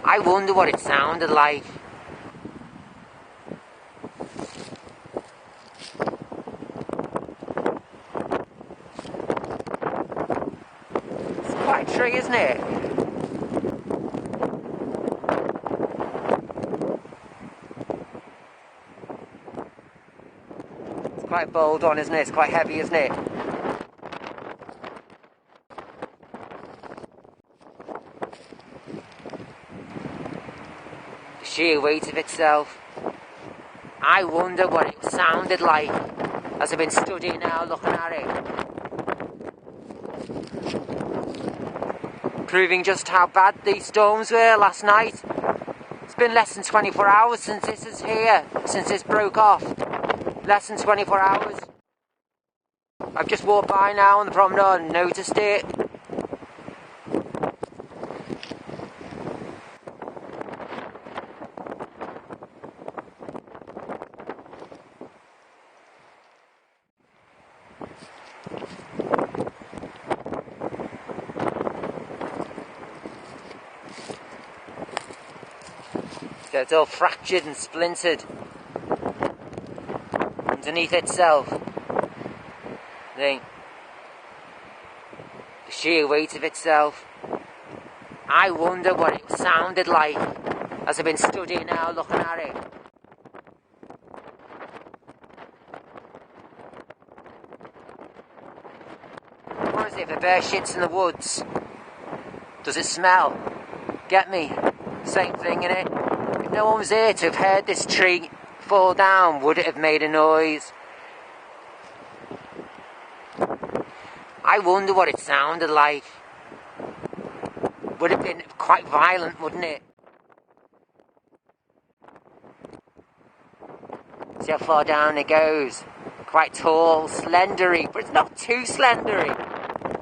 I wonder what it sounded like. It's quite a tree, isn't it? It's quite bold on, isn't it? It's quite heavy, isn't it? The sheer weight of itself. I wonder what it sounded like as I've been studying now, looking at it. Proving just how bad these storms were last night. It's been less than 24 hours since this is here, since this broke off. Less than 24 hours. I've just walked by now on the promenade and noticed it. It's all fractured and splintered underneath itself. The sheer weight of itself. I wonder what it sounded like as I've been studying now, looking at it. What is it if a bear shits in the woods? Does it smell? Get me? Same thing, innit? If no one was here to have heard this tree fall down, would it have made a noise? I wonder what it sounded like. Would have been quite violent, wouldn't it? See how far down it goes. Quite tall, slendery, but it's not too slendery.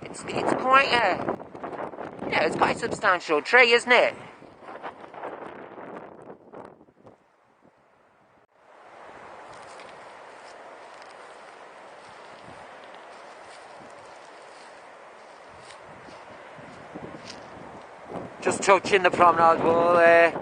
It's quite a, it's quite a substantial tree, isn't it? Just touching the promenade wall there.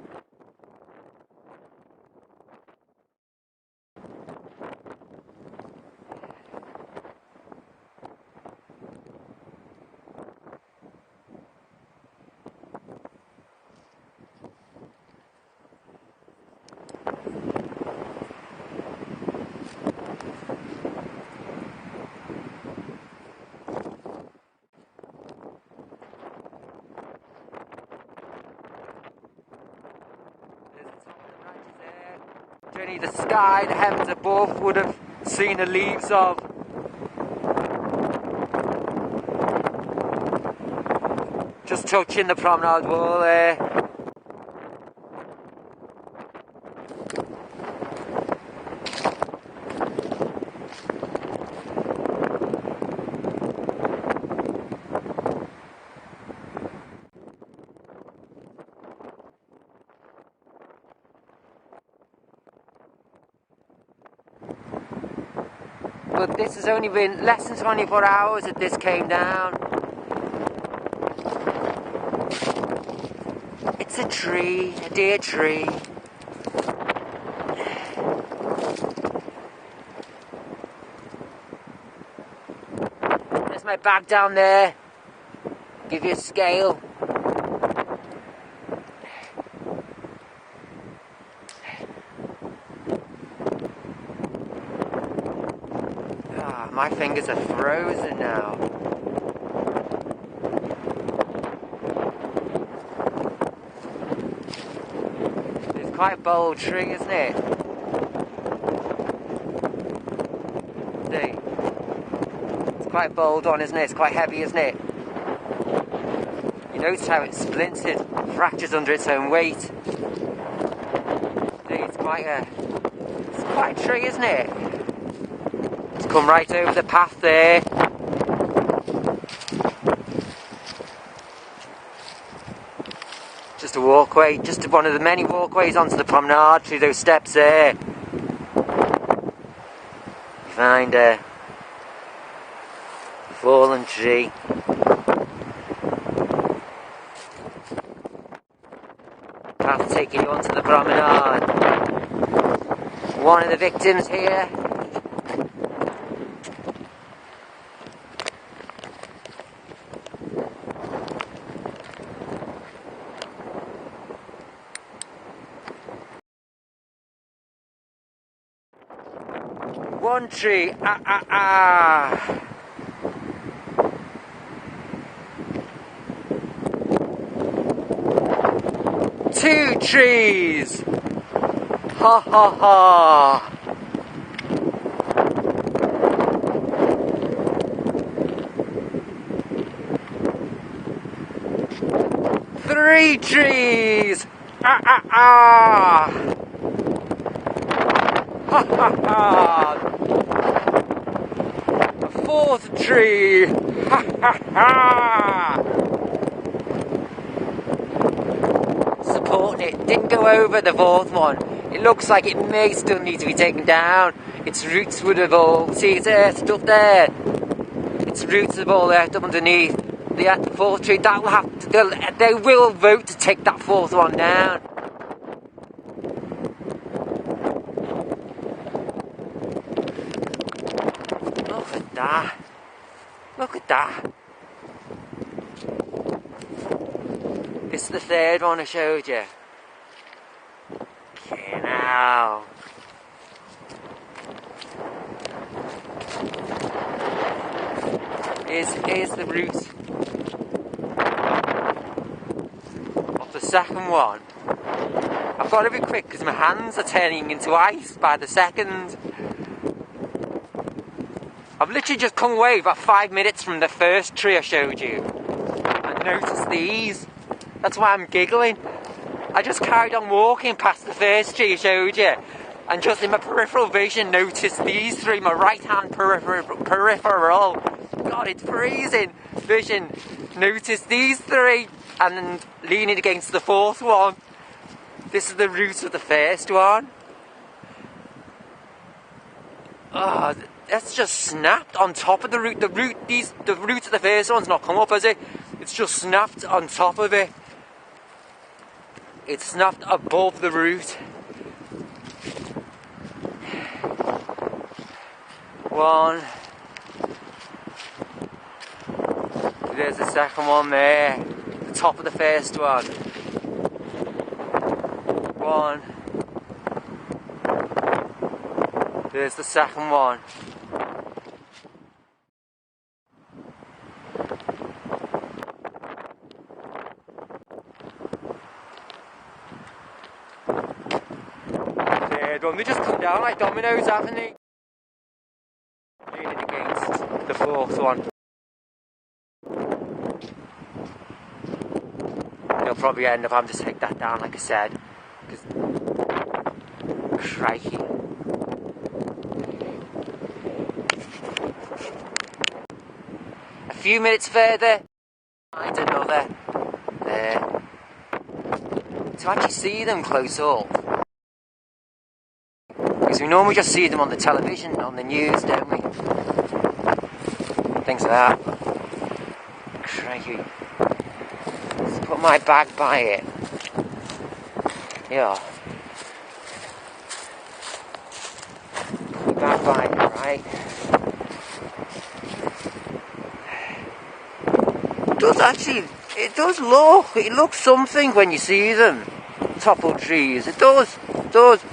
Only the sky, the heavens above would have seen the leaves of. Just touching the promenade wall there. But this has only been less than 24 hours that this came down. It's a tree, a dear tree. There's my bag down there. Give you a scale. My fingers are frozen now. It's quite a bold tree, isn't it? See? It's quite bold on, isn't it? It's quite heavy, isn't it? You notice how it's splintered, fractures under its own weight. See, it's quite a tree, isn't it? Come right over the path there. Just a walkway, just one of the many walkways onto the promenade through those steps there. find a fallen tree. Path taking you onto the promenade. One of the victims here. One tree, Two trees, ha ha ha. Three trees, ha ha ha. A fourth tree, ha ha ha. Supporting it, didn't go over the fourth one. It looks like it may still need to be taken down. Its roots would have all, see it's earthed up there. Its roots have all earthed up underneath. The fourth tree, that will have to, they will vote to take that fourth one down. Look at that. Look at that. This is the third one I showed you. Okay, now. Here's the root of the second one. I've got to be quick because my hands are turning into ice by the second. I've literally just come away about 5 minutes from the first tree I showed you. And noticed these. That's why I'm giggling. I just carried on walking past the first tree I showed you. And just in my peripheral vision noticed these three, my right hand peripheral. God, it's freezing. Vision. Noticed these three and leaning against the fourth one. This is the root of the first one. Oh, that's just snapped on top of the root. The root of the first one's not come up, has it? It's just snapped on top of it. It's snapped above the root. One. There's the second one there. The top of the first one. One. There's the second one. Third one. They just come down like dominoes, haven't they? Leaning against the fourth one. They'll probably end up having to take that down, like I said. Crikey. A few minutes further, find another there. To actually see them close up. Because we normally just see them on the television, on the news, don't we? Things like that. Crikey. Let's put my bag by it. Yeah. Put my bag by it, right? It does actually, it looks something when you see them. Toppled trees. It does. It does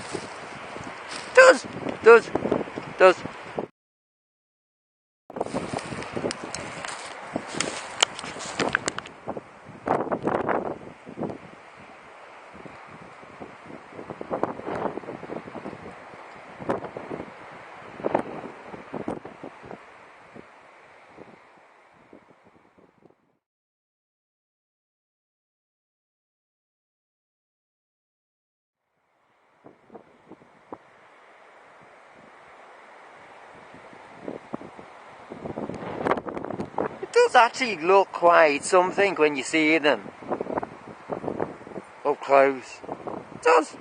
actually look quite something when you see them up close. It does.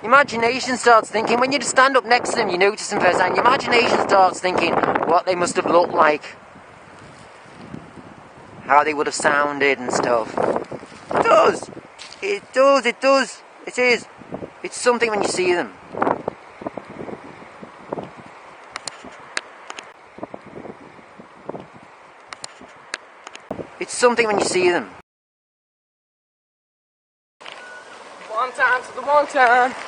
imagination starts thinking, when you just stand up next to them, you notice them first, and your imagination starts thinking what they must have looked like, how they would have sounded and stuff. It does. It does. It does. It is. It's something when you see them. It's something when you see them. One time to the one time.